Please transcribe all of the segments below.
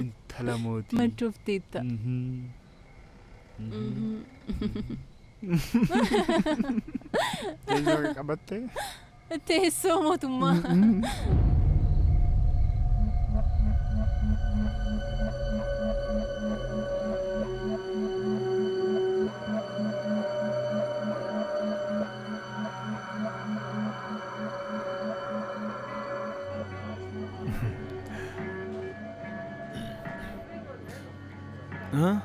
intala mootii. Machoofteetta. Teessoo qabattee? Teessoo mootummaa. Huh?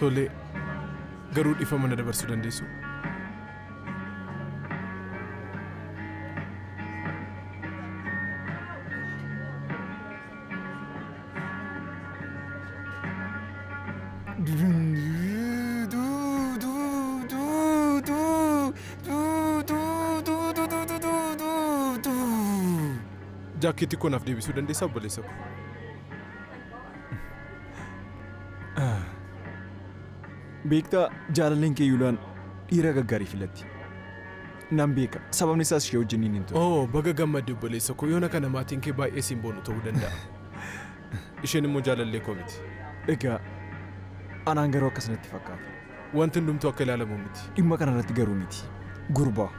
Tole, garuu dhiifama mana dabarsuu dandeessu. Jaakeetii koo naaf deebisuu dandeessaa obboleessa koo? Beektaa jaalalleen kee Yuulaan dhiira gaggaarii filatti. Nan beeka sababni isaas ishee wajjin hin turre. Oo baga gammadde obboleessa koo yoona kana maatiin kee baay'ee siin boonu ta'uu danda'a. Isheen immoo jaalallee koo miti. Egaa anaan garuu akkasumatti fakkaata. Wanti hundumtuu akka ilaalamu miti. Dhimma kanarratti garuu miti. Gurbaa.